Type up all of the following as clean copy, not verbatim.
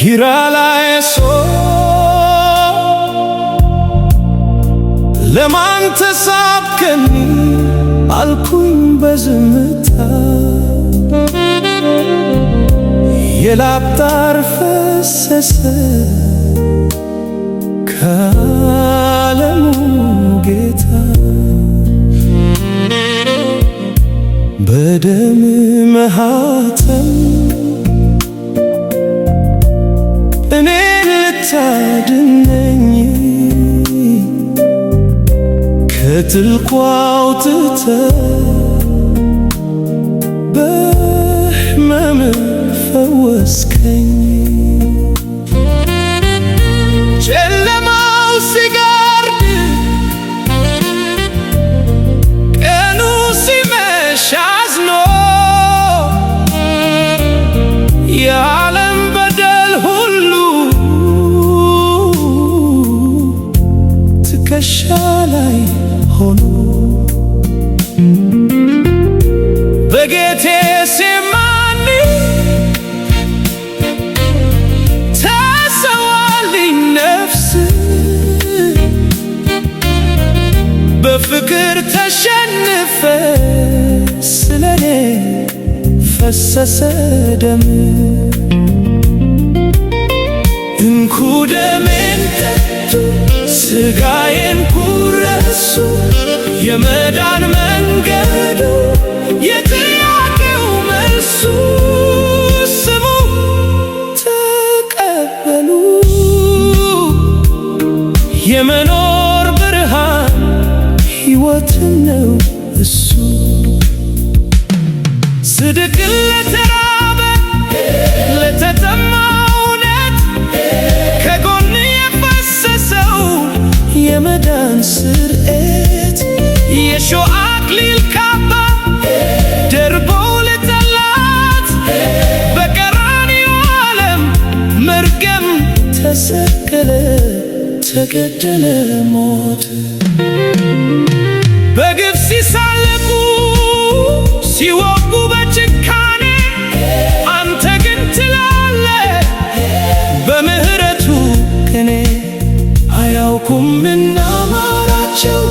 ሂራላይሶ ለማን ተሳብከኒ አልኩኝ በዝምታ የላብ ጣር ፈሰሰ ከዓለሙ ጌታ በደም ማኅተም እኔን ልታድነኝ ከጥልቁ አውጥተህ በሕመም ፈወስከኝ። ጨለማው ሲጋርድ ቀኑ ሲመሽ አዝኖ የዓለም በደል ሁሉ ትከሻ ላይ ሆኖ በጌቴሴማኒ ተሰዋልኝ ነፍስ በፍቅር ተሸንፈ ስለኔ ፈሰሰ ደም። እንኩ ደሜን ጠጡ ሥጋዬን ቁረሱ የመዳን መንገዱ የጥያቄው መልሱ ስሙ ተቀበሉ የመኖር ብርሃን ሕይወት ነው እሱ። ጽድቅ ለተራበ ለተጠማ እውነት ከጎን የፈሰሰው የመዳን ስርየት የሾህ አክሊል ካባ ደርቦ ለጠላት በቀራንዮ ዓለም መርገም ተሰቀለ ተገደለ ሞተ። በግፍ ሲሳለቁ ሲወጉ በጭካኔ አንተ ግን ትላለህ በምሕረቱ ቅኔ አያውቁምና ማራቸው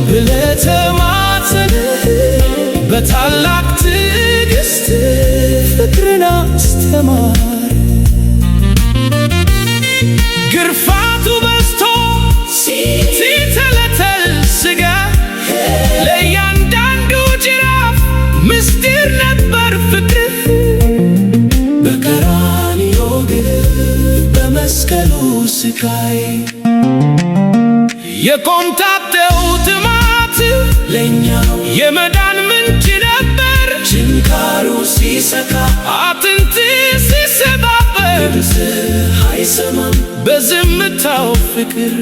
ብለህ ተማጽነህ በታላቅ ትዕግሥት ፍቅርን አስተማር። ግርፋቱ በዝቶ ሲተለተል ሥጋ ለእያንዳንዱ ጅራፍ ምስጢር ነበር ፍቅርህ። በቀራንዮ ግፍ በመስቀሉ ስቃይ የኮምታተው ጥማት ለእኛ የመዳን ምንጭ ነበር። ችንካሩ ሲሰካ አጥንት ሲሰባበር ድምፅህ አይሰማም በዝምታው ፍቅር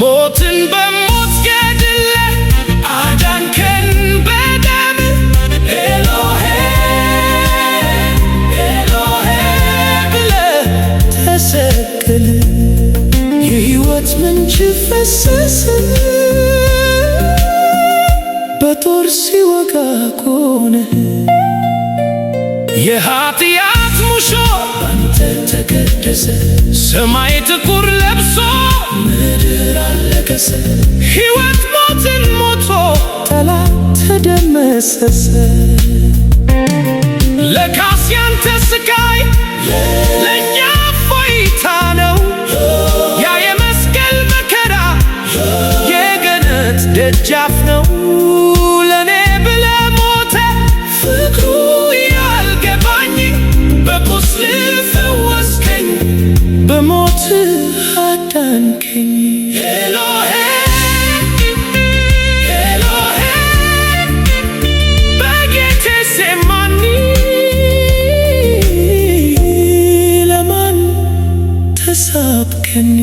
ሞትን በሞት ገድለህ አዳንከን በደም ኤሎሄ ኤሎሄ ብለህ ተሰቀልህ የሕይወት ምንጭ ፈሰሰ በጦር ሲወጋ ቆመህ የኃጢአት ሙሾ ባንተ ተቀደሰ ሰማይ ጥቁር ለብሶ ምድር አለቀሰ ሕይወት ሞትን ሞቶ ጠላት ተደመሰሰ። ለካስ ያንተ ስቃይ ለእኛ እፎይታ ነው ያ የመስቀል መከራ የገነት ደጃፍ ነው። ለኔ ብለህ ሞተ ፍቅሩ ያልገባኝ በቁስል ፈወስከኝ በሞት አዳንከኝ። ኤሎሄ ኤሎሄ በጌቴሴማኒ ለማን ተሳብከኒ